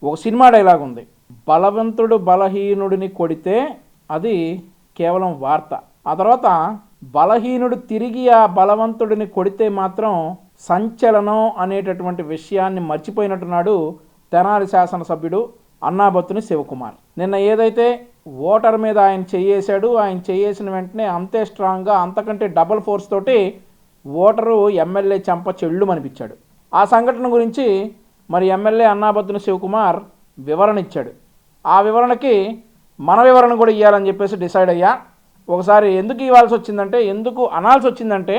ఒక cinema dialogue ఉంది, బలవంతుడు బలహీనుడిని కొడితే అది కేవలం వార్త, ఆ తర్వాత బలహీనుడు తిరిగి ఆ బలవంతుడిని కొడితే మాత్రం సంచలనం అనేటటువంటి విషయాన్ని మర్చిపోయినట్టున్నాడు తెనాలి శాసనసభ్యుడు అన్నాబత్తుని శివకుమార్. నిన్న ఏదైతే ఓటర్ మీద ఆయన చేయేశాడు, ఆయన చేయేసిన వెంటనే అంతే స్ట్రాంగ్గా అంతకంటే డబుల్ ఫోర్స్ తోటి ఓటరు ఎమ్మెల్యే చెంప చెళ్ళు అనిపించాడు. ఆ సంఘటన గురించి మరి ఎమ్మెల్యే అన్నాబత్తుని శివకుమార్ వివరణ ఇచ్చాడు. ఆ వివరణకి మన వివరణ కూడా ఇవ్వాలని చెప్పేసి డిసైడ్ అయ్యా. ఒకసారి ఎందుకు ఇవ్వాల్సి వచ్చిందంటే, ఎందుకు అనాల్సి వచ్చిందంటే,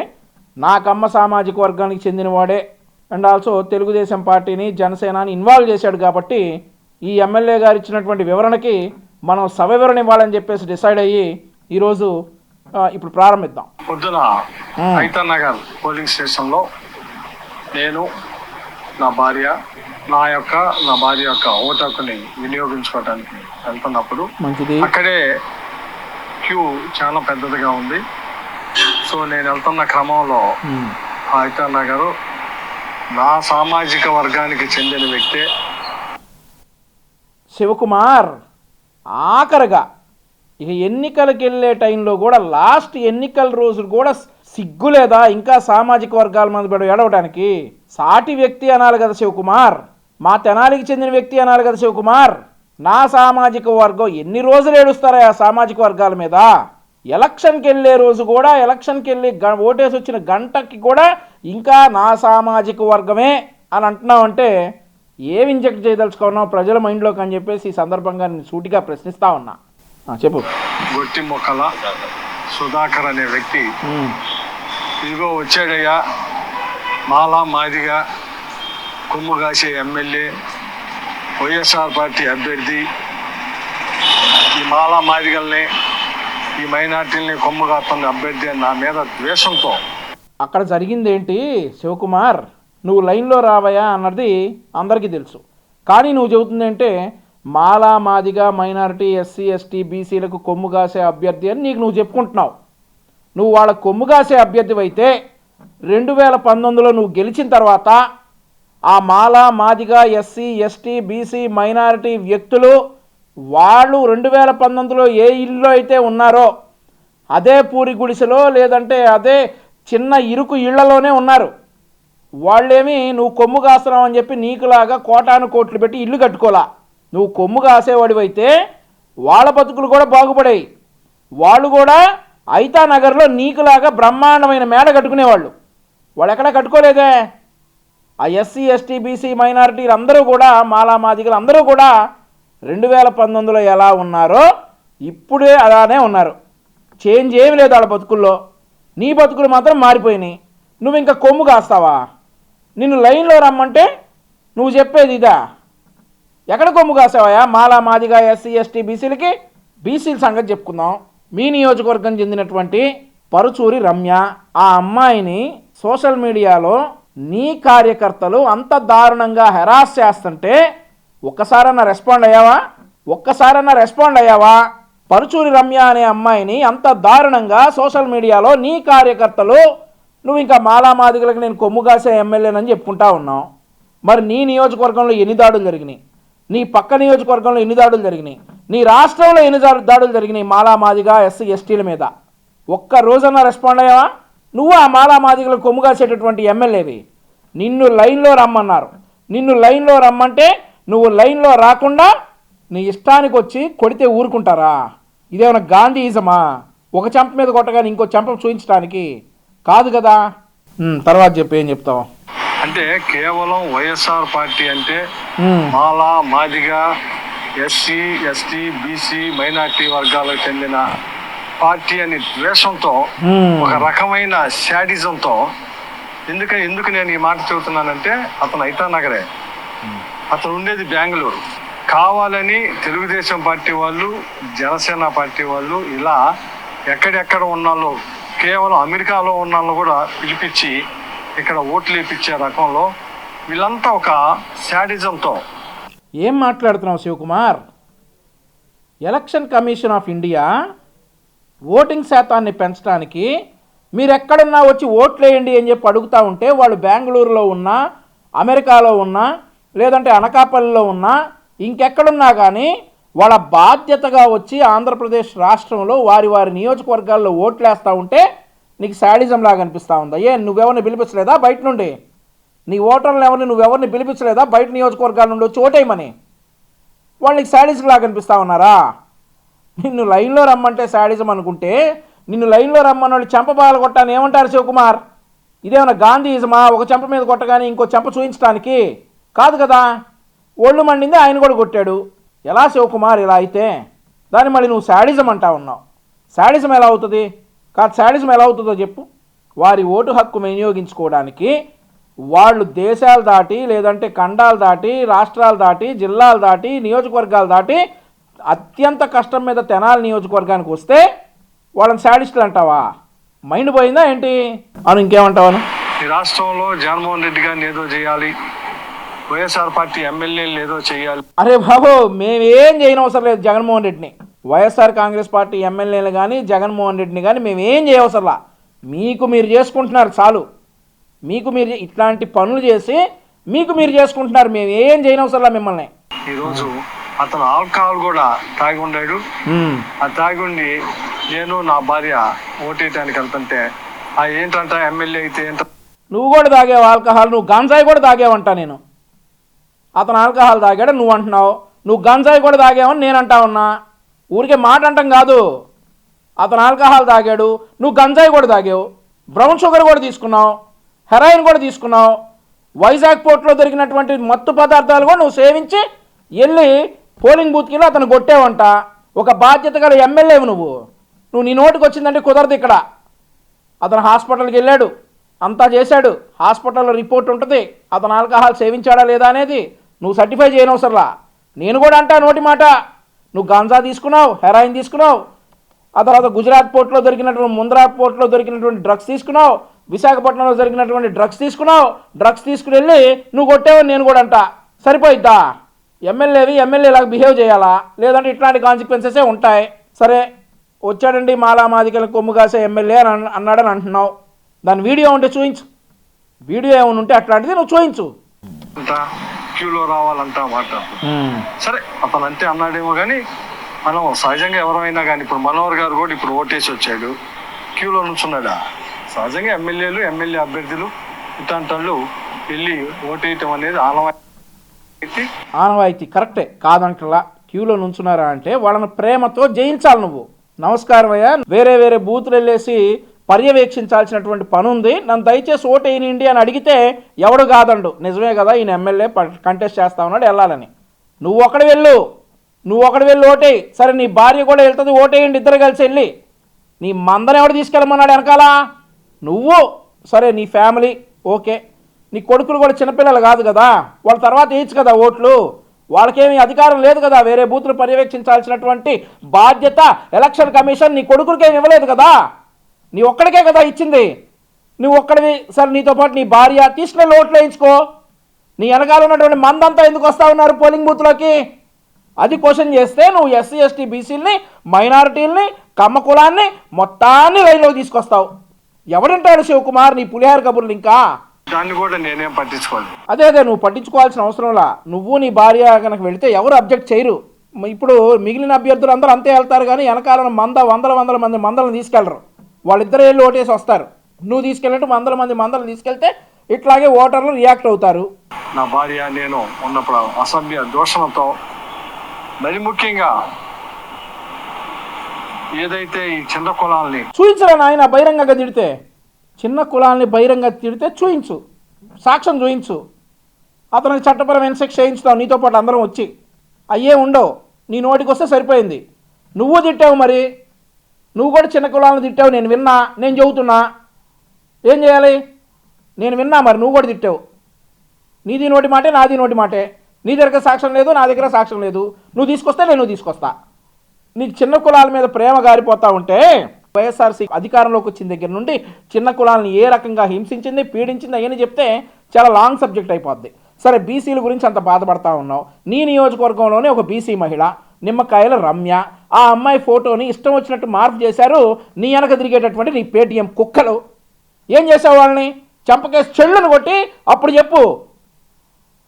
నాకమ్మ సామాజిక వర్గానికి చెందినవాడే అండ్ ఆల్సో తెలుగుదేశం పార్టీని జనసేనని ఇన్వాల్వ్ చేశాడు కాబట్టి ఈ ఎమ్మెల్యే గారు ఇచ్చినటువంటి వివరణకి మనం సవివరణ ఇవ్వాలని చెప్పేసి డిసైడ్ అయ్యి ఈరోజు ఇప్పుడు ప్రారంభిద్దాం. పొద్దున ఐతన్నగర్ పోలింగ్ స్టేషన్లో నేను నా భార్య యొక్క ఓటు హక్కుని వినియోగించుకోవడానికి వెళ్తున్నప్పుడు అక్కడే క్యూ చాలా పెద్దదిగా ఉంది. సో నేను వెళ్తున్న క్రమంలో ఐతన్నగర్ నా సామాజిక వర్గానికి చెందిన వ్యక్తే శివకుమార్ ఆఖరిగా ఇక ఎన్నికలకు వెళ్ళే టైంలో కూడా లాస్ట్ ఎన్నికల రోజు కూడా సిగ్గు లేదా ఇంకా సామాజిక వర్గాల మీద ఏడవడానికి? సాటి వ్యక్తి అనాలి కదా శివకుమార్, మా తెనాలికి చెందిన వ్యక్తి అనాలి కదా శివకుమార్. నా సామాజిక వర్గం ఎన్ని రోజులు ఏడుస్తారా ఆ సామాజిక వర్గాల మీద? ఎలక్షన్కి వెళ్ళే రోజు కూడా, ఎలక్షన్కి వెళ్ళి ఓటేసి వచ్చిన గంటకి కూడా ఇంకా నా సామాజిక వర్గమే అని అంటున్నావంటే ఏమి ఇంజెక్ట్ చేయదలుచుకున్నావు ప్రజల మైండ్లోకి అని చెప్పేసి ఈ సందర్భంగా నేను సూటిగా ప్రశ్నిస్తా ఉన్నా. చెప్పు. గొట్టి మొక్కల సుధాకర్ అనే వ్యక్తి ఇదిగో వచ్చాడయ్యా, మాలా మాదిగా కొమ్ము కాసే ఎమ్మెల్యే, వైఎస్ఆర్ పార్టీ అభ్యర్థి, ఈ మాలా మాదిగల్ని ఈ మైనార్టీలని కొమ్ము కాస్తున్న అభ్యర్థి అని నా మీద ద్వేషంతో. అక్కడ జరిగింది ఏంటి శివకుమార్? నువ్వు లైన్లో రావయా అన్నది అందరికీ తెలుసు. కానీ నువ్వు చెబుతుంది అంటే మాలా మాదిగా మైనారిటీ ఎస్సీ ఎస్టీ బీసీలకు కొమ్ము కాసే అభ్యర్థి అని నీకు నువ్వు చెప్పుకుంటున్నావు. నువ్వు వాళ్ళ కొమ్ము కాసే అభ్యర్థి అయితే 2019లో నువ్వు గెలిచిన తర్వాత ఆ మాలా Madiga SC ST BC minority వ్యక్తులు వాళ్ళు 2019లో ఏ ఇల్లు అయితే ఉన్నారో అదే పూరి గుడిసెలో లేదంటే అదే చిన్న ఇరుకు ఇళ్లలోనే ఉన్నారు. వాళ్ళేమి నువ్వు కొమ్ము కాస్తున్నావు అని చెప్పి నీకులాగా కోటాను కోట్లు పెట్టి ఇల్లు కట్టుకోలా. నువ్వు కొమ్ము కాసేవాడివైతే వాళ్ళ బతుకులు కూడా బాగుపడాయి. వాళ్ళు కూడా ఐతానగర్లో నీకులాగా బ్రహ్మాండమైన మేడ కట్టుకునేవాళ్ళు. వాళ్ళు ఎక్కడా కట్టుకోలేదే. ఆ ఎస్సీ ఎస్టీ బీసీ మైనారిటీలు అందరూ కూడా, మాలా మాదిగలు అందరూ కూడా 2019లో ఎలా ఉన్నారో ఇప్పుడే అలానే ఉన్నారు. చేంజ్ ఏమి లేదు వాళ్ళ బతుకుల్లో. నీ బతుకులు మాత్రం మారిపోయినాయి. నువ్వు ఇంకా కొమ్ము కాస్తావా? నిన్ను లైన్లో రమ్మంటే నువ్వు చెప్పేది ఇదా? ఎక్కడ కొమ్ము కాసావా? మాలా మాదిగా ఎస్సీ ఎస్టీ బీసీలకి. బీసీల సంగతి చెప్పుకుందాం. మీ నియోజకవర్గం చెందినటువంటి పరుచూరి రమ్య, ఆ అమ్మాయిని సోషల్ మీడియాలో నీ కార్యకర్తలు అంత దారుణంగా హెరాస్ చేస్తుంటే ఒక్కసారన్నా రెస్పాండ్ అయ్యావా? పరుచూరి రమ్య అనే అమ్మాయిని అంత దారుణంగా సోషల్ మీడియాలో నీ కార్యకర్తలు నువ్వు ఇంకా మాలా మాదిగలకు నేను కొమ్ము కాసే ఎమ్మెల్యేనని చెప్పుకుంటా ఉన్నావు. మరి నీ నియోజకవర్గంలో ఎన్ని దాడులు జరిగినాయి? నీ పక్క నియోజకవర్గంలో ఎన్ని దాడులు జరిగినాయి? నీ రాష్ట్రంలో ఎన్ని దాడులు జరిగినాయి మాలా మాదిగా ఎస్సీ ఎస్టీల మీద? ఒక్క రోజన్నా రెస్పాండ్ అయ్యావా? నువ్వు ఆ మాలా మాదిగలకు కొమ్ము కాసేటటువంటి ఎమ్మెల్యేవి. నిన్ను లైన్లో రమ్మన్నారు. నిన్ను లైన్లో రమ్మంటే నువ్వు లైన్లో రాకుండా నీ ఇష్టానికి వచ్చి కొడితే ఊరుకుంటారా? ఇదేమన్నా గాంధీయిజమా? ఒక చెంప మీద కొట్టగానే ఇంకో చెంప చూపించడానికి కాదు కదా. తర్వాత చెప్పు, ఏం చెప్తావు? అంటే కేవలం వైఎస్ఆర్ పార్టీ అంటే మాలా Madiga SC ST BC minority వర్గాలకు చెందిన పార్టీ అని ద్వేషంతో, ఒక రకమైన శాడిజంతో. ఎందుకు నేను ఈ మాట చెబుతున్నానంటే, అతను ఐతానగరే, అతను ఉండేది బెంగళూరు. కావాలని తెలుగుదేశం పార్టీ వాళ్ళు, జనసేన పార్టీ వాళ్ళు ఇలా ఎక్కడెక్కడ ఉన్నాళ్ళు, కేవలం అమెరికాలో ఉన్నాళ్ళు కూడా పిలిపించి ఇక్కడ ఓట్లు వేయించే రకంలో వీళ్ళంతా ఒక శాడిజంతో. ఏం మాట్లాడుతున్నావు Shivakumar? Election commission of India voting శాతాన్ని పెంచడానికి మీరు ఎక్కడున్నా వచ్చి ఓట్లు వేయండి అని చెప్పి అడుగుతూ ఉంటే వాళ్ళు బెంగళూరులో ఉన్నా, అమెరికాలో ఉన్నా, లేదంటే అనకాపల్లిలో ఉన్నా, ఇంకెక్కడున్నా కానీ వాళ్ళ బాధ్యతగా వచ్చి ఆంధ్రప్రదేశ్ రాష్ట్రంలో వారి వారి నియోజకవర్గాల్లో ఓట్లేస్తూ ఉంటే నీకు శాడిజం లాగా అనిపిస్తూ ఉందా? నువ్వెవరిని పిలిపించలేదా బయట నుండి? నీ ఓటర్లను నువ్వెవరిని పిలిపించలేదా బయట నియోజకవర్గాల నుండి వచ్చి ఓటేయమని? వాళ్ళు నీకు శాడిజం లాగా అనిపిస్తూ ఉన్నారా? నిన్ను లైన్లో రమ్మంటే శాడిజం అనుకుంటే నిన్ను లైన్లో రమ్మని వాళ్ళు చెంప కొట్టాను ఏమంటారు శివకుమార్? ఇదేమన్నా గాంధీయిజమా? ఒక చెంప మీద కొట్టగానే ఇంకో చెంప చూపించడానికి కాదు కదా. ఒళ్ళు మండింది, ఆయన కూడా కొట్టాడు. ఎలా శివకుమార్ ఇలా అయితే? దాన్ని మళ్ళీ నువ్వు శాడిజం అంటా ఉన్నావు. శాడిజం ఎలా అవుతుంది? కాదు, శాడిజం ఎలా అవుతుందో చెప్పు. వారి ఓటు హక్కు వినియోగించుకోవడానికి వాళ్ళు దేశాలు దాటి, లేదంటే ఖండాలు దాటి, రాష్ట్రాలు దాటి, జిల్లాలు దాటి, నియోజకవర్గాలు దాటి అత్యంత కష్టం మీద తెనాలి నియోజకవర్గానికి వస్తే వాళ్ళని శాడిస్టులు అంటావా? మైండ్ పోయిందా ఏంటి? అని ఇంకేమంటావాను? ఈ రాష్ట్రంలో జగన్మోహన్ రెడ్డి గారిని ఏదో చేయాలి, వైఎస్ఆర్ పార్టీ ఎమ్మెల్యేలు ఏదో చేయాలి. అరే బాబు, మేమేం చేయనవసరం లేదు జగన్మోహన్ రెడ్డిని. వైఎస్ఆర్ కాంగ్రెస్ పార్టీ ఎమ్మెల్యేలు కానీ జగన్మోహన్ రెడ్డిని కానీ మేమేం చేయవసరంలా. మీకు మీరు చేసుకుంటున్నారు చాలు. మీకు మీరు ఇట్లాంటి పనులు చేసి మీకు మీరు చేసుకుంటున్నారు. మేము ఏం చేయనవసరంలా మిమ్మల్ని. ఈరోజు అతను ఆల్కహాల్ కూడా తాగి ఉండాడు. ఆ తాగి ఉండి నేను నా భార్య ఓటేయటానికి వెళ్తుంటే ఏంటంట ఎమ్మెల్యే అయితే ఏంట, నువ్వు కూడా తాగేవు ఆల్కహాల్, నువ్వు గంజాయి కూడా తాగేవంట. నేను అతను ఆల్కహాల్ తాగాడు నువ్వు అంటున్నావు, నువ్వు గంజాయి కూడా తాగేవని నేను అంటా ఉన్నా. ఊరికే మాట అంటాం కాదు. అతను ఆల్కహాల్ తాగాడు, నువ్వు గంజాయి కూడా తాగావు, బ్రౌన్ షుగర్ కూడా తీసుకున్నావు, హెరాయిన్ కూడా తీసుకున్నావు, వైజాగ్ పోర్ట్లో దొరికినటువంటి మత్తు పదార్థాలు కూడా నువ్వు సేవించి వెళ్ళి పోలింగ్ బూత్కి వెళ్ళి అతను కొట్టేవంట. ఒక బాధ్యత గల ఎమ్మెల్యేవు నువ్వు నీ నోటికి వచ్చిందంటే కుదరదు ఇక్కడ. అతను హాస్పిటల్కి వెళ్ళాడు, అంతా చేశాడు. హాస్పిటల్లో రిపోర్ట్ ఉంటుంది అతను ఆల్కహాల్ సేవించాడా లేదా అనేది. నువ్వు సర్టిఫై చేయనవసరంలా. నేను కూడా అంటా నోటి మాట. నువ్వు గాంజా తీసుకున్నావు, హెరాయిన్ తీసుకున్నావు, ఆ తర్వాత గుజరాత్ పోర్ట్లో దొరికినటువంటి, ముంద్రా పోర్ట్లో దొరికినటువంటి డ్రగ్స్ తీసుకున్నావు, విశాఖపట్నంలో జరిగినటువంటి డ్రగ్స్ తీసుకున్నావు. డ్రగ్స్ తీసుకుని వెళ్ళి నువ్వు కొట్టేవని నేను కూడా అంటా. సరిపోయిద్దా? ఎమ్మెల్యేలాగా బిహేవ్ చేయాలా? లేదంటే ఇట్లాంటి కాన్సిక్వెన్సెసే ఉంటాయి. సరే, వచ్చాడండి మాలా మాదికల కొమ్ము కాసే ఎమ్మెల్యే అని అన్నాడని అంటున్నావు. దాని వీడియో ఉంటే చూయించు. వీడియో ఏమైనా ఉంటే అట్లాంటిది నువ్వు చూయించు. క్యూలో రావాలంటా మాట. సరే, అతను అంతే అన్నాడేమో కానీ మనం సహజంగా ఎవరైనా కానీ ఇప్పుడు మనోహర్ గారు కూడా ఇప్పుడు ఓటేసి వచ్చాడు, క్యూలో నుంచున్నాడా? సహజంగా ఎమ్మెల్యే అభ్యర్థులు ఇట్లాంటి వాళ్ళు వెళ్ళి ఓటేయటం అనేది ఆనవాయితీ కరెక్టే, కాదంటలా. క్యూలో నుంచున్నారా అంటే వాళ్ళని ప్రేమతో జయించాలి నువ్వు. నమస్కారం అయ్యా, వేరే బూతులు వెళ్ళేసి పర్యవేక్షించాల్సినటువంటి పని ఉంది, నన్ను దయచేసి ఓటేయనండి అని అడిగితే ఎవడు కాదండు. నిజమే కదా, ఈయన ఎమ్మెల్యే కంటెస్ట్ చేస్తా ఉన్నాడు, వెళ్ళాలని. నువ్వు ఒకటి వెళ్ళి ఓటేయి. సరే, నీ భార్య కూడా వెళ్తుంది, ఓటేయండి ఇద్దరు కలిసి వెళ్ళి. నీ మందరం ఎవడు తీసుకెళ్ళమన్నాడు వెనకాల? నువ్వు. సరే, నీ ఫ్యామిలీ ఓకే. నీ కొడుకులు కూడా చిన్నపిల్లలు కాదు కదా, వాళ్ళ తర్వాత వేయచ్చు కదా ఓట్లు. వాళ్ళకేమీ అధికారం లేదు కదా, వేరే బూతులు పర్యవేక్షించాల్సినటువంటి బాధ్యత ఎలక్షన్ కమిషన్ నీ కొడుకులకేమి ఇవ్వలేదు కదా, నీ ఒక్కడికే కదా ఇచ్చింది. నువ్వు ఒక్కడివి. సరే, నీతో పాటు నీ భార్య తీసుకెళ్ళి ఓట్లు వేయించుకో. నీ వెనకాల ఉన్నటువంటి మందంతా ఎందుకు వస్తూ ఉన్నారు పోలింగ్ బూత్లోకి? అది క్వశ్చన్ చేస్తే నువ్వు ఎస్సీ ఎస్టీ బీసీలని, మైనారిటీలని, కమ్మ కులాన్ని మొత్తాన్ని రైల్లోకి తీసుకొస్తావు. ఎవడంటాడు శివకుమార్ నీ పులిహార కబుర్లు? ఇంకా దాన్ని కూడా నేనేం పట్టించుకోవాలి. అదే నువ్వు పట్టించుకోవాల్సిన అవసరంలా. నువ్వు నీ భార్య కనుక వెళితే ఎవరు అబ్జెక్ట్ చేయరు. ఇప్పుడు మిగిలిన అభ్యర్థులు అందరూ అంతే వెళ్తారు కానీ వెనకాల వందల మంది మందలను తీసుకెళ్లరు. వాళ్ళిద్దరు వెళ్ళి ఓటేసి వస్తారు. నువ్వు తీసుకెళ్ళినట్టు వందల మంది మందలను తీసుకెళ్తే ఇట్లాగే ఓటర్లు రియాక్ట్ అవుతారు. నా భార్య నేను ఉన్నప్పుడు అసభ్య దూషణతో, మరి ముఖ్యంగా ఏదైతే ఈ చిన్న కులాల్ని చూయించరా నాయన, బహిరంగంగా తిడితే, చిన్న కులాల్ని బహిరంగ తిడితే చూయించు, సాక్ష్యం చూయించు. అతనికి చట్టపరమైన శిక్ష చేయించుతావు నీతో పాటు అందరం వచ్చి. అయ్యే ఉండవు, నీ నోటికి వస్తే సరిపోయింది. నువ్వు తిట్టావు, మరి నువ్వు కూడా చిన్న కులాలను తిట్టావు. నేను విన్నా, నేను చెబుతున్నా. ఏం చేయాలి? నేను విన్నా, మరి నువ్వు కూడా తిట్టావు. నీది నోటి మాటే, నాది నోటి మాటే. నీ దగ్గర సాక్ష్యం లేదు, నా దగ్గర సాక్ష్యం లేదు. నువ్వు తీసుకొస్తే నేను తీసుకొస్తా. నీకు చిన్న కులాల మీద ప్రేమ గారిపోతా ఉంటే, వైఎస్ఆర్సీ అధికారంలోకి వచ్చిన దగ్గర నుండి చిన్న కులాలను ఏ రకంగా హింసించింది, పీడించింది అవన్నీ చెప్తే చాలా లాంగ్ సబ్జెక్ట్ అయిపోద్ది. సరే, బీసీల గురించి అంత బాధపడతా ఉన్నావు. నీ నియోజకవర్గంలోనే ఒక బీసీ మహిళ నిమ్మకాయల రమ్య, ఆ అమ్మాయి ఫోటోని ఇష్టం వచ్చినట్టు మార్పు చేశారు. నీ వెనక తిరిగేటటువంటి నీ పేటీఎం కుక్కలు. ఏం చేసావు? వాళ్ళని చంపకేసి చెళ్ళను కొట్టి అప్పుడు చెప్పు.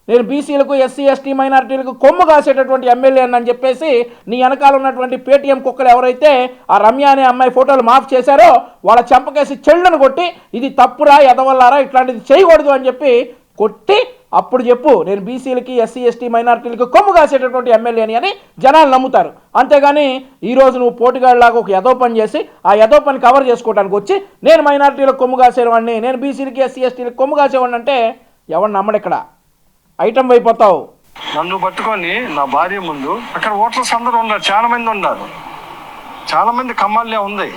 నేను బీసీలకు ఎస్సీ ఎస్టీ మైనారిటీలకు కొమ్ము కాసేటటువంటి ఎమ్మెల్యే అని చెప్పేసి నీ వెనకాల ఉన్నటువంటి పేటీఎం కుక్కలు ఎవరైతే ఆ రమ్య అనే అమ్మాయి ఫోటోలు మాఫ్ చేశారో వాళ్ళ చెంపకేసి చెళ్ళను కొట్టి ఇది తప్పురా ఎదవల్లారా ఇట్లాంటిది చేయకూడదు అని చెప్పి కొట్టి అప్పుడు చెప్పు నేను బీసీలకి ఎస్సీ ఎస్టీ మైనారిటీలకు కొమ్ము కాసేటటువంటి ఎమ్మెల్యేని అని జనాలు నమ్ముతారు. అంతేగాని ఈరోజు నువ్వు పోటుగాళ్ళలాగా ఒక ఎదో పని చేసి ఆ ఎదో పని కవర్ చేసుకోవడానికి వచ్చి నేను మైనారిటీలకు కొమ్ము కాసేవాడిని నేను బీసీలకి ఎస్సీ ఎస్టీలకు కొమ్ము కాసేవాడిని అంటే ఎవరు నమ్మడు ఇక్కడ ఐటమ్ అయిపోతావు. నన్ను పట్టుకొని నా భార్య ముందు అక్కడ ఓటర్స్ అందరూ ఉన్నారు, చాలా మంది ఉన్నారు, చాలా మంది కమ్మాళ్ళే ఉంది,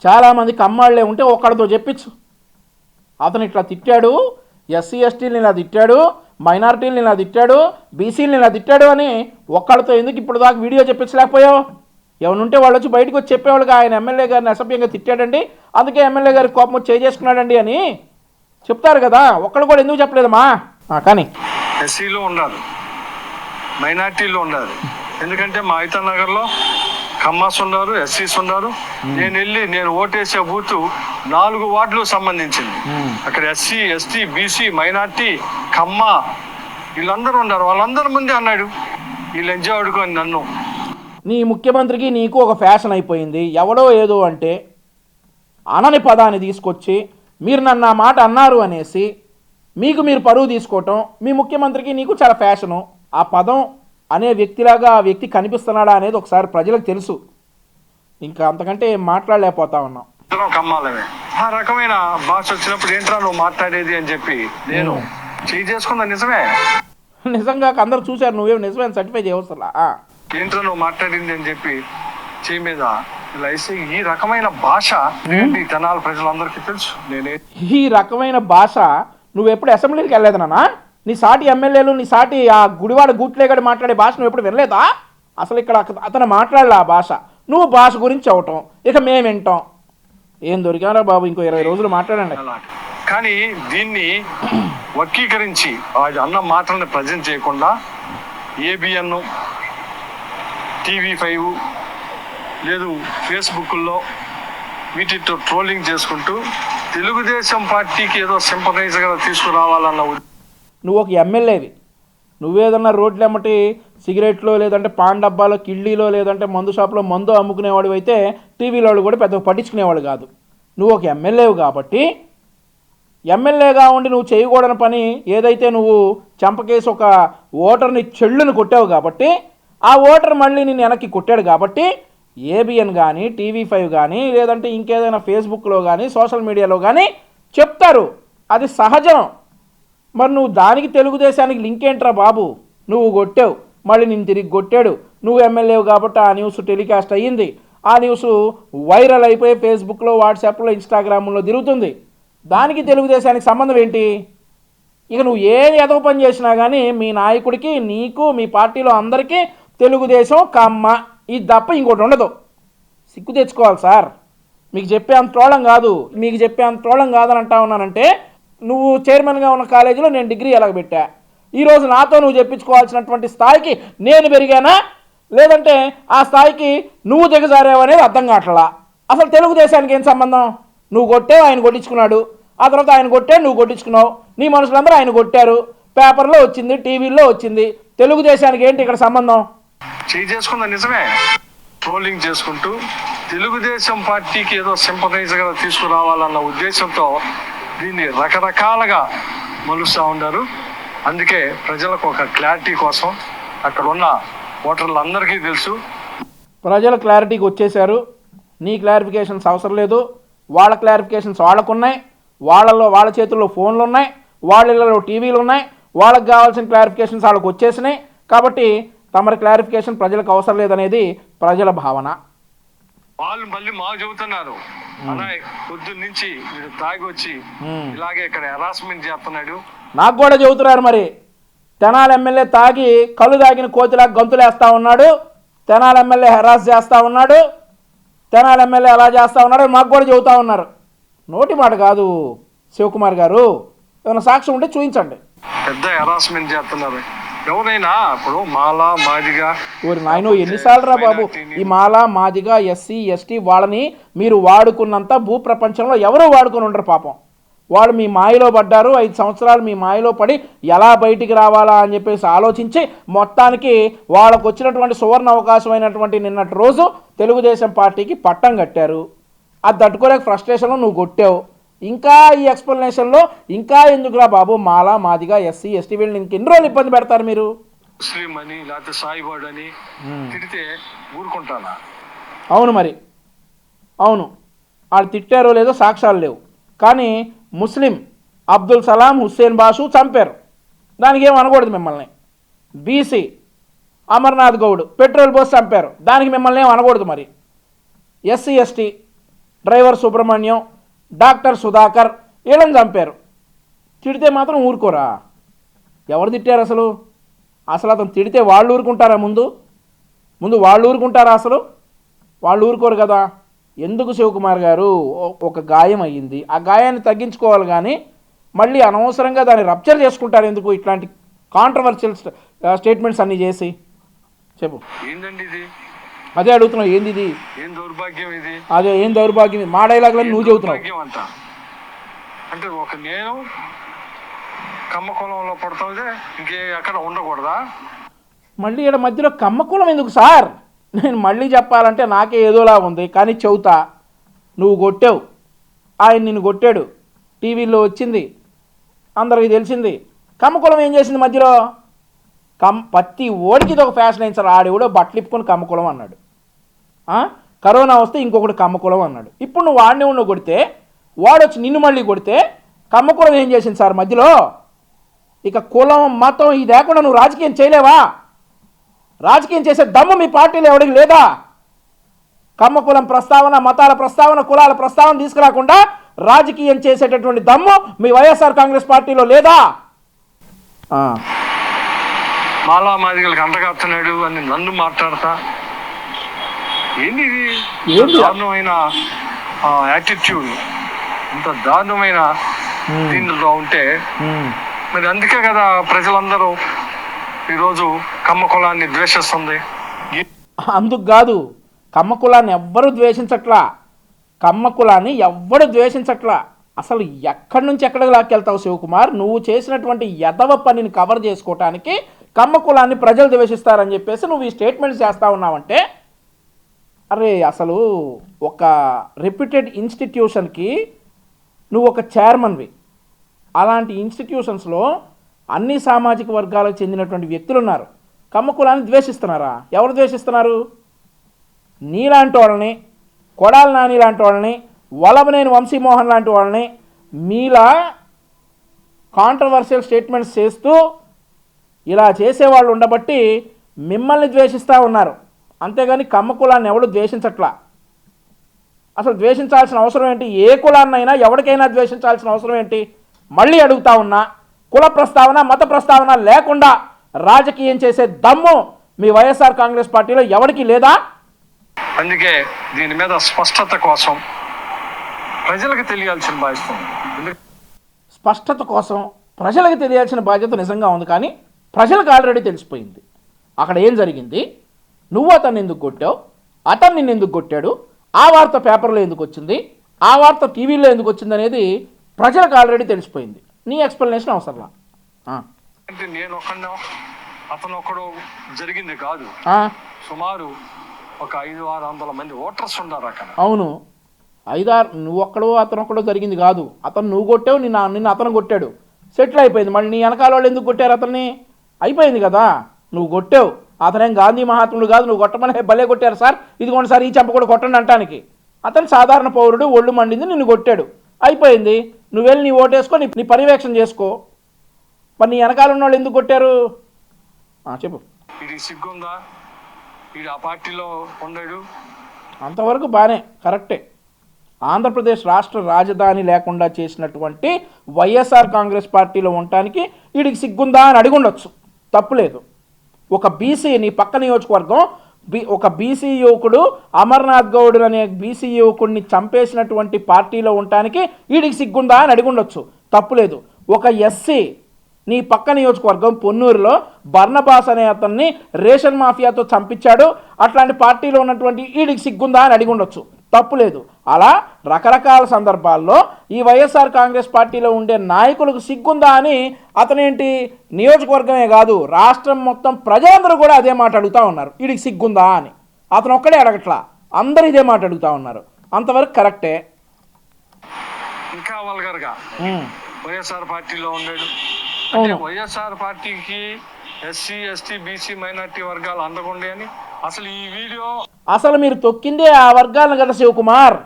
చాలామంది కమ్మాళ్ళే ఉంటే ఒక్కడితో చెప్పించు అతను ఇట్లా తిట్టాడు, ఎస్సీ ఎస్టీని ఇలా తిట్టాడు, మైనారిటీని ఇలా తిట్టాడు, బీసీని ఇలా తిట్టాడు అని ఒక్కడితో ఎందుకు ఇప్పుడు దాకా వీడియో చెప్పించలేకపోయావు? ఎవరుంటే వాళ్ళు వచ్చి బయటకు వచ్చి చెప్పేవాళ్ళుగా ఆయన ఎమ్మెల్యే గారిని అసభ్యంగా తిట్టాడండి అందుకే ఎమ్మెల్యే గారికి కోపం వచ్చి చేసుకున్నాడండి అని చెప్తారు కదా. ఒక్కడు కూడా ఎందుకు చెప్పలేదమ్మా? కానీ ఎస్సీలో ఉన్నారు, మైనార్టీలో ఉన్నారు. ఎందుకంటే మా ఐతన్ నగర్లో కమ్మాస్ ఉన్నారు, ఎస్సీస్ ఉన్నారు. నేను ఓటేసే బూత్ 4 వార్డులకు సంబంధించింది. అక్కడ ఎస్సీ ఎస్టీ బీసీ మైనార్టీ కమ్మ వీళ్ళందరూ ఉన్నారు. వాళ్ళందరి ముందే అన్నాడు వీళ్ళు ఎంజాడుకొని నన్ను. నీ ముఖ్యమంత్రికి నీకు ఒక ఫ్యాషన్ అయిపోయింది. ఎవడో ఏదో అంటే అనని పదాన్ని తీసుకొచ్చి మీరు నన్ను ఆ మాట అన్నారు అనేసి మీకు మీరు పరువు తీసుకోవటం మీ ముఖ్యమంత్రికి నీకు చాలా ఫ్యాషను. ఆ పదం అనే వ్యక్తిలాగా ఆ వ్యక్తి కనిపిస్తున్నాడా అనేది ఒకసారి ప్రజలకు తెలుసు. ఇంకా అంతకంటే మాట్లాడలేకపోతా ఉన్నాం. కమ్మాలమే ఆ రకమైన భాష వచ్చినప్పుడు ఏంట్రా నువ్వు మాట్లాడేది అని చెప్పి నేను చేసుకున్నా. నిజంగా అందరూ చూశారు, నువ్వేం నిజమైన సర్టిఫై చేయవసలా. ఏంట్రా నువ్వు మాట్లాడింది అని చెప్పి చేయి మీద ఇలా వేసి ఈ రకమైన భాష తెనాలి ప్రజలందరికీ తెలుసు. ఈ రకమైన భాష నువ్వు ఎప్పుడు అసెంబ్లీకి వెళ్ళలేదు నాన్న? నీ సాటి ఎమ్మెల్యేలు నీ సాటి ఆ గుడివాడ గూట్లేగడి మాట్లాడే భాష నువ్వు ఎప్పుడు వినలేదా? అసలు ఇక్కడ అతను మాట్లాడలే ఆ భాష, నువ్వు భాష గురించి అవటం, ఇక మేము వింటాం. ఏం దొరికారా బాబు, ఇంకో 20 రోజులు మాట్లాడండి. కానీ దీన్ని వర్గీకరించి అన్న మాటలను ప్రజెంట్ చేయకుండా ఏబిఎన్, TV5 లేదు ఫేస్బుక్లో వీటితో ట్రోలింగ్ చేసుకుంటూ తెలుగుదేశం పార్టీకి ఏదో సింపథైజర్గా తీసుకురావాలన్న. నువ్వు ఒక ఎమ్మెల్యేవి, నువ్వేదన్నా రోడ్లు ఎమ్మటి సిగరెట్లో లేదంటే పాన్ డబ్బాలో కిళ్ళీలో లేదంటే మందు షాప్లో మందు అమ్ముకునేవాడు అయితే టీవీలో వాళ్ళు కూడా పెద్దగా పట్టించుకునేవాడు కాదు. నువ్వు ఒక ఎమ్మెల్యేవి కాబట్టి ఎమ్మెల్యేగా ఉండి నువ్వు చేయకూడని పని ఏదైతే నువ్వు చంపకేసి ఒక ఓటర్ని చెళ్ళును కొట్టావు కాబట్టి ఆ ఓటర్ మళ్ళీ నేను వెనక్కి కొట్టాడు కాబట్టి ఏబిఎన్ కానీ TV5 కానీ లేదంటే ఇంకేదైనా ఫేస్బుక్లో కానీ సోషల్ మీడియాలో కానీ చెప్తారు, అది సహజం. మరి నువ్వు దానికి తెలుగుదేశానికి లింక్ ఏంట్రా బాబు? నువ్వు కొట్టావు, మళ్ళీ నేను తిరిగి కొట్టాడు. నువ్వు ఎమ్మెల్యేవు కాబట్టి ఆ న్యూస్ టెలికాస్ట్ అయ్యింది, ఆ న్యూస్ వైరల్ అయిపోయి ఫేస్బుక్లో వాట్సాప్లో ఇన్స్టాగ్రామ్లో తిరుగుతుంది. దానికి తెలుగుదేశానికి సంబంధం ఏంటి? ఇక నువ్వు ఏ ఎదవ పని చేసినా కానీ మీ నాయకుడికి నీకు మీ పార్టీలో అందరికీ తెలుగుదేశం కమ్మ ఇది తప్ప ఇంకోటి ఉండదు. సిగ్గు తెచ్చుకోవాలి సార్. మీకు చెప్పే అంత ట్రోళం కాదని అంటా ఉన్నానంటే నువ్వు చైర్మన్గా ఉన్న కాలేజీలో నేను డిగ్రీ ఎలాగ పెట్టా, ఈరోజు నాతో నువ్వు చెప్పించుకోవాల్సినటువంటి స్థాయికి నేను పెరిగానా లేదంటే ఆ స్థాయికి నువ్వు దిగజారావు అనేది అర్థం కావట్లా. అసలు తెలుగుదేశానికి ఏం సంబంధం? నువ్వు కొట్టావు, ఆయన కొట్టించుకున్నాడు, ఆ తర్వాత ఆయన కొట్టాడు, నువ్వు కొట్టించుకున్నావు, నీ మనుషులందరూ ఆయన కొట్టారు, పేపర్లో వచ్చింది, టీవీల్లో వచ్చింది. తెలుగుదేశానికి ఏంటి ఇక్కడ సంబంధం? చేసుకున్న నిజమే ట్రోలింగ్ చేసుకుంటూ తెలుగుదేశం పార్టీకి ఏదో సింపథైజర్గా తీసుకురావాలన్న ఉద్దేశంతో దీన్ని రకరకాలుగా మలుస్తూ ఉన్నారు. అందుకే ప్రజలకు ఒక క్లారిటీ కోసం అక్కడ ఉన్న ఓటర్లందరికీ తెలుసు. ప్రజల క్లారిటీకి వచ్చేసారు. నీ క్లారిఫికేషన్స్ అవసరం లేదు, వాళ్ళ క్లారిఫికేషన్స్ వాళ్ళకున్నాయి. వాళ్ళ చేతుల్లో ఫోన్లు ఉన్నాయి, వాళ్ళ టీవీలు ఉన్నాయి, వాళ్ళకి కావాల్సిన క్లారిఫికేషన్స్ వాళ్ళకి వచ్చేసినాయి. కాబట్టి తమరి క్లారిఫికేషన్ ప్రజలకు అవసరం లేదనేది ప్రజల భావన. వాళ్ళు మళ్ళీ మాకు చెబుతున్నారు పొద్దున్న నుంచి తాగి వచ్చి ఇలాగే ఇక్కడ హెరాస్మెంట్ చేస్తున్నాడు. నాకు కూడా చెబుతున్నారు మరి. తెనాలి ఎమ్మెల్యే తాగి కళ్ళు తాగిన కోతిలా గంతులేస్తా ఉన్నాడు, తెనాలి ఎమ్మెల్యే హెరాస్ చేస్తూ ఉన్నాడు, తెనాలి ఎమ్మెల్యే అలా చేస్తూ ఉన్నాడు, మాకు కూడా చెబుతూ ఉన్నారు. నోటి మాట కాదు శివకుమార్ గారు, ఏమైనా సాక్ష్యం ఉంటే చూపించండి. పెద్ద హెరాస్మెంట్ చేస్తున్నారు. ఎవరైనా ఇప్పుడు మాలా మాదిగా నాయన ఎన్నిసార్లు రా బాబు ఈ మాలా మాదిగా ఎస్సీ ఎస్టీ వాళ్ళని మీరు వాడుకున్నంత భూ ప్రపంచంలో ఎవరూ వాడుకొని ఉండరు పాపం. వాళ్ళు మీ మాయలో పడ్డారు. 5 సంవత్సరాలు మీ మాయలో పడి ఎలా బయటికి రావాలా అని చెప్పేసి ఆలోచించి మొత్తానికి వాళ్ళకు వచ్చినటువంటి సువర్ణ అవకాశమైనటువంటి నిన్నటి రోజు తెలుగుదేశం పార్టీకి పట్టం కట్టారు. అది తట్టుకోలేక ఫ్రస్ట్రేషన్లో నువ్వు కొట్టావు. ఇంకా ఈ ఎక్స్ప్లెనేషన్లో ఇంకా ఎందుకురా బాబు మాలా మాదిగా ఎస్సీ ఎస్టీ వీళ్ళని ఇంకెన్ని రోజులు ఇబ్బంది పెడతారు మీరు? ముస్లిం అని లేకపోతే సాయిబాడు అని తిడితే ఊరుకుంటానా? అవును, మరి అవును, వాళ్ళు తిట్టారో లేదో సాక్ష్యాలు లేవు. కానీ ముస్లిం అబ్దుల్ సలాం హుస్సేన్ బాషు చంపారు, దానికి ఏం అనకూడదు మిమ్మల్ని. బీసీ అమర్నాథ్ గౌడ్ పెట్రోల్ పోసి చంపారు, దానికి మిమ్మల్ని ఏం అనకూడదు. మరి SC ST driver Subrahmanyam, doctor Sudhakar వీళ్ళని చంపారు, తిడితే మాత్రం ఊరుకోరా? ఎవరు తిట్టారు అసలు? అతను తిడితే వాళ్ళు ఊరుకుంటారా? ముందు వాళ్ళు ఊరుకుంటారా? అసలు వాళ్ళు ఊరుకోరు కదా. ఎందుకు శివకుమార్ గారు? ఒక గాయం అయ్యింది, ఆ గాయాన్ని తగ్గించుకోవాలి కానీ మళ్ళీ అనవసరంగా దాన్ని రప్చర్ చేసుకుంటారు ఎందుకు? ఇట్లాంటి కాంట్రవర్షియల్ స్టేట్మెంట్స్ అన్నీ చేసి చెప్పు. ఏందండి ఇది? అదే అడుగుతున్నావు, ఏంది ఇది? ఏం దౌర్భాగ్యం ఇది? అదే ఏం దౌర్భాగ్యం? మా డైలాగులని నువ్వు చెబుతున్నావు అంట. అంటే ఒక నేను కమ్మ కులంలో పడుతుంది, ఇంకే ఎక్కడ ఉండకూడదా? మళ్ళీ ఇక్కడ మధ్యలో కమ్మకులం ఎందుకు సార్? నేను మళ్ళీ చెప్పాలంటే నాకే ఏదోలా ఉంది, కానీ చెబుతా. నువ్వు కొట్టావు, ఆయన నిన్ను కొట్టాడు, టీవీలో వచ్చింది, అందరికీ తెలిసింది. కమ్మకులం ఏం చేసింది మధ్యలో? ప్రతి ఓడికి ఇది ఒక ఫ్యాషన్ అయింది సార్. ఆడెవడో బట్టలు ఇప్పుకొని కమ్మకులం అన్నాడు, కరోనా వస్తే ఇంకొకటి కమ్మకులం అన్నాడు. ఇప్పుడు నువ్వు వాడిని నువ్వు కొడితే వాడు వచ్చి నిన్ను మళ్ళీ కొడితే కమ్మకులం ఏం చేసింది సార్ మధ్యలో? ఇక కులం మతం ఇది లేకుండా నువ్వు రాజకీయం చేయలేవా? రాజకీయం చేసే దమ్ము మీ పార్టీలో ఎవరికి లేదా? కమ్మకులం ప్రస్తావన, మతాల ప్రస్తావన, కులాల ప్రస్తావన తీసుకురాకుండా రాజకీయం చేసేటటువంటి దమ్ము మీ వైఎస్ఆర్ కాంగ్రెస్ పార్టీలో లేదా? మాలా మాదిగలకు అంటగడుతున్నాడు అని నన్ను మాట్లాడతా. ఏంది ఇది? దారుణమైన యాటిట్యూడ్, ఇంత దారుణమైన దీనిలో ఉంటే మరి అందుకే కదా ప్రజలందరూ ఈరోజు కమ్మ కులాన్ని ద్వేషిస్తుంది. అందుకు కాదు, కమ్మ కులాన్ని ఎవ్వరూ ద్వేషించట్లా, కమ్మ కులాన్ని ఎవ్వరు ద్వేషించట్లా. అసలు ఎక్కడి నుంచి ఎక్కడికి లాక్కెళ్తావు శివకుమార్? నువ్వు చేసినటువంటి యదవ పనిని కవర్ చేసుకోవటానికి కమ్మ కులాన్ని ప్రజలు ద్వేషిస్తారని చెప్పేసి నువ్వు ఈ స్టేట్మెంట్స్ చేస్తా ఉన్నావంటే, అరే అసలు ఒక రెప్యూటెడ్ ఇన్స్టిట్యూషన్కి నువ్వు ఒక చైర్మన్వి. అలాంటి ఇన్స్టిట్యూషన్స్లో అన్ని సామాజిక వర్గాలకు చెందినటువంటి వ్యక్తులు ఉన్నారు. కమ్మ కులాన్ని ద్వేషిస్తున్నారా? ఎవరు ద్వేషిస్తున్నారు? నీలాంటి వాళ్ళని, కొడాల నాని లాంటి వాళ్ళని, వల్లభనేని వంశీమోహన్ లాంటి వాళ్ళని మీలా కాంట్రవర్షియల్ స్టేట్మెంట్స్ చేస్తూ ఇలా చేసేవాళ్ళు ఉండబట్టి మిమ్మల్ని ద్వేషిస్తూ ఉన్నారు. అంతేగాని కమ్మ కులాన్ని ఎవడు ద్వేషించట్లా. అసలు ద్వేషించాల్సిన అవసరం ఏంటి? ఏ కులాన్నైనా ఎవరికైనా ద్వేషించాల్సిన అవసరం ఏంటి? మళ్ళీ అడుగుతా ఉన్నా, కుల ప్రస్తావన, మత ప్రస్తావన లేకుండా రాజకీయం చేసే దమ్ము మీ వైఎస్ఆర్ కాంగ్రెస్ పార్టీలో ఎవరికి లేదా? అందుకే దీని మీద స్పష్టత కోసం ప్రజలకు తెలియాల్సిన బాధ్యత ఉంది. స్పష్టత కోసం ప్రజలకు తెలియాల్సిన బాధ్యత నిజంగా ఉంది, కానీ ప్రజలకు ఆల్రెడీ తెలిసిపోయింది అక్కడ ఏం జరిగింది. నువ్వు అతన్ని ఎందుకు కొట్టావు, అతను నిన్ను ఎందుకు కొట్టాడు, ఆ వార్త పేపర్లో ఎందుకు వచ్చింది, ఆ వార్త టీవీలో ఎందుకు వచ్చింది అనేది ప్రజలకు ఆల్రెడీ తెలిసిపోయింది. నీ ఎక్స్ప్లెనేషన్ అవసరంలా. అంటే నేను ఒక్కడో అతను ఒక్కడో జరిగింది కాదు, సుమారు ఒక 500-600 మంది ఓటర్స్ ఉన్నారు అక్కడ. అవును, 5-6 నువ్వు ఒక్కడో అతను ఒక్కడో జరిగింది కాదు. అతను నువ్వు కొట్టావు, నిన్ను అతను కొట్టాడు, సెటిల్ అయిపోయింది. మళ్ళీ నీ వెనకాల వాళ్ళు ఎందుకు కొట్టారు అతన్ని? అయిపోయింది కదా, నువ్వు కొట్టావు. అతనేం గాంధీ మహాత్ముడు కాదు, నువ్వు కొట్టమని భలే కొట్టారు సార్, ఇదిగోండి సార్ ఈ చెంప కూడా కొట్టండి అంటానికి. అతను సాధారణ పౌరుడు, ఒళ్ళు మండింది, నిన్ను కొట్టాడు, అయిపోయింది. నువ్వు వెళ్ళి నీ ఓటేసుకో, నీ పర్యవేక్షణ చేసుకో. మరి నీ వెనకాల ఉన్న వాళ్ళు ఎందుకు కొట్టారు చెప్పు. ఇది సిగ్గుందా? ఇది ఆ పార్టీలో ఉండడు. అంతవరకు బాగానే కరెక్టే. ఆంధ్రప్రదేశ్ రాష్ట్ర రాజధాని లేకుండా చేసినటువంటి వైఎస్ఆర్ కాంగ్రెస్ పార్టీలో ఉండటానికి వీడికి సిగ్గుందా అని అడిగి ఉండొచ్చు, తప్పులేదు. ఒక బీసీ, నీ పక్క నియోజకవర్గం ఒక బీసీ యువకుడు అమర్నాథ్ గౌడ్ అనే బీసీ యువకుడిని చంపేసినటువంటి పార్టీలో ఉండటానికి వీడికి సిగ్గుందా అని అడిగి ఉండొచ్చు, తప్పులేదు. ఒక ఎస్సీ నీ పక్క నియోజకవర్గం పొన్నూరులో బర్నబాస్ అనే అతన్ని రేషన్ మాఫియాతో చంపించాడు, అట్లాంటి పార్టీలో ఉన్నటువంటి వీడికి సిగ్గుందా అని అడిగి ఉండొచ్చు, తప్పు లేదు. అలా రకరకాల సందర్భాల్లో ఈ వైఎస్ఆర్ కాంగ్రెస్ పార్టీలో ఉండే నాయకులకు సిగ్గుందా అని అతనేంటి నియోజకవర్గమే కాదు రాష్ట్రం మొత్తం ప్రజలందరూ కూడా అదే మాట అడుగుతూ ఉన్నారు, వీడికి సిగ్గుందా అని. అతను ఒక్కడే అడగట్లా, అందరూ ఇదే మాట అడుగుతూ ఉన్నారు. అంతవరకు కరెక్టే. ఇంకా వల్గర్గా వైఎస్ఆర్ పార్టీలో ఉన్నాడు అంటే వైఎస్ఆర్ పార్టీకి ఎస్సీ ఎస్టీ బీసీ మైనార్టీ వర్గాలు అందకుండే అని అసలు ఈ వీడియో అసలు మీరు తొక్కిందే ఆ వర్గాలను కదా శివకుమార్.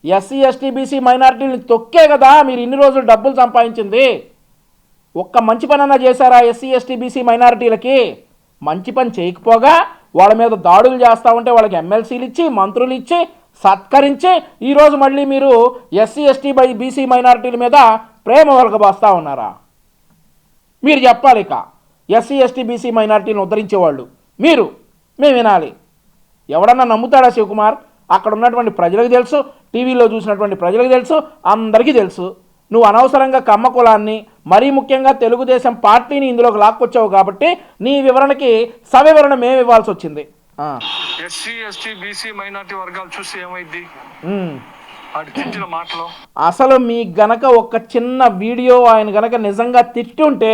ఎస్సీ ఎస్టీ బీసీ మైనార్టీని తొక్కే కదా మీరు ఇన్ని రోజులు డబ్బులు సంపాదించింది. ఒక్క మంచి పని అన్నా చేశారా ఎస్సీ ఎస్టీ బీసీ మైనారిటీలకి? మంచి పని చేయకపోగా వాళ్ళ మీద దాడులు చేస్తూ ఉంటే వాళ్ళకి ఎమ్మెల్సీలు ఇచ్చి మంత్రులు ఇచ్చి సత్కరించి ఈరోజు మళ్ళీ మీరు ఎస్సీ ఎస్టీ బీసీ మైనారిటీల మీద ప్రేమ వలకబాస్తూ ఉన్నారా? మీరు చెప్పాలి. ఇక ఎస్సీ ఎస్టీ బీసీ మైనారిటీలను ఉద్ధరించేవాళ్ళు మీరు, మేము వినాలి. ఎవడన్నా నమ్ముతాడా శివకుమార్? అక్కడ ఉన్నటువంటి ప్రజలకు తెలుసు, టీవీలో చూసినటువంటి ప్రజలకు తెలుసు, అందరికీ తెలుసు. నువ్వు అనవసరంగా కమ్మ కులాన్ని మరీ ముఖ్యంగా తెలుగుదేశం పార్టీని ఇందులోకి లాక్కొచ్చావు కాబట్టి నీ వివరణకి సవివరణ మేము ఇవ్వాల్సి వచ్చింది. ఎస్సీ ఎస్టీ బీసీ మైనార్టీ వర్గాలు చూసి ఏమైంది మాటలు? అసలు మీ గనక ఒక చిన్న వీడియో ఆయన గనక నిజంగా తిట్టుంటే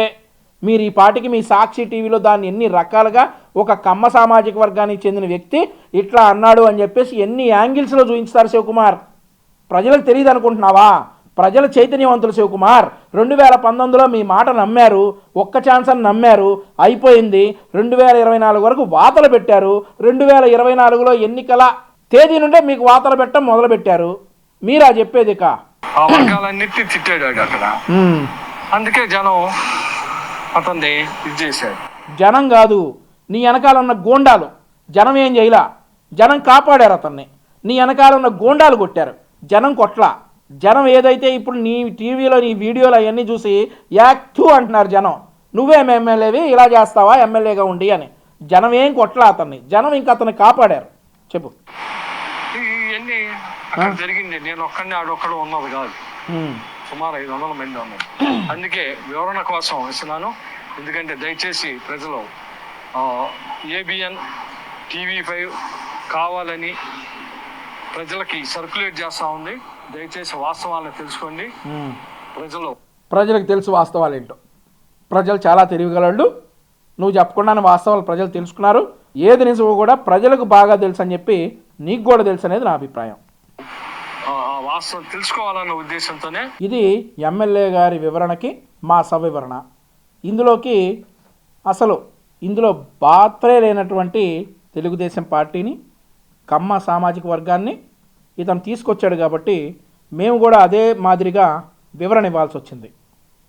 మీరు ఈ పాటికి మీ సాక్షి టీవీలో దాన్ని ఎన్ని రకాలుగా ఒక కమ్మ సామాజిక వర్గానికి చెందిన వ్యక్తి ఇట్లా అన్నాడు అని చెప్పేసి ఎన్ని యాంగిల్స్లో చూపించుతారు శివకుమార్. ప్రజలకు తెలియదు అనుకుంటున్నావా? ప్రజల చైతన్యవంతులు శివకుమార్. 2019లో మీ మాట నమ్మారు, ఒక్క ఛాన్స్ అని నమ్మారు, అయిపోయింది. 2024 వరకు వాతలు పెట్టారు. 2024లో ఎన్నికల తేదీ నుండే మీకు వాతలు పెట్టడం మొదలుపెట్టారు. మీరా చెప్పేది? ఇక ఆ వర్గాలన్నిటి తిట్టాడు అక్కడ, అందుకే జనం అతన్ని ఇది చేశాడు. జనం కాదు, నీ వెనకాల ఉన్న గోండాలు. జనం ఏం చేయలా, జనం కాపాడారు అతన్ని. నీ వెనకాల ఉన్న గోండాలు కొట్టారు, జనం కొట్లా. జనం ఏదైతే ఇప్పుడు నీ టీవీలో నీ వీడియోలు అవన్నీ చూసి యాక్టు అంటున్నారు జనం. నువ్వేం ఎమ్మెల్యేవి ఇలా చేస్తావా ఎమ్మెల్యేగా ఉండి అని. జనం ఏం కొట్లా అతన్ని, జనం ఇంకా అతన్ని కాపాడారు. చెప్పు. ఇవన్నీ అక్కడ జరిగింది. నేను ఒక్కడిని ఆడొక్కడు ఉన్నది కాదు, సుమారు 500 మంది ఉన్నారు. అందుకే వివరణ కోసం ఇస్తున్నాను. ఎందుకంటే దయచేసి ప్రజలు ABN TV5 కావాలని ప్రజలకి సర్క్యులేట్ చేస్తూ ఉంది. దయచేసి వాస్తవాలను తెలుసుకోండి. ప్రజలకు తెలుసు వాస్తవాలు ఏంటో. ప్రజలు చాలా తెలివిగలళ్ళు. నువ్వు చెప్పకుండానే వాస్తవాలు ప్రజలు తెలుసుకున్నారు. ఏది నిజమో కూడా ప్రజలకు బాగా తెలుసు అని చెప్పి నీకు కూడా తెలుసు అనేది నా అభిప్రాయం. వాస్తవం తెలుసుకోవాలన్న ఉద్దేశంతోనే ఇది ఎమ్మెల్యే గారి వివరణకి మా సవివరణ. ఇందులో పాత్రే లేనటువంటి తెలుగుదేశం పార్టీని, కమ్మ సామాజిక వర్గాన్ని ఇతను తీసుకొచ్చాడు కాబట్టి మేము కూడా అదే మాదిరిగా వివరణ ఇవ్వాల్సి వచ్చింది.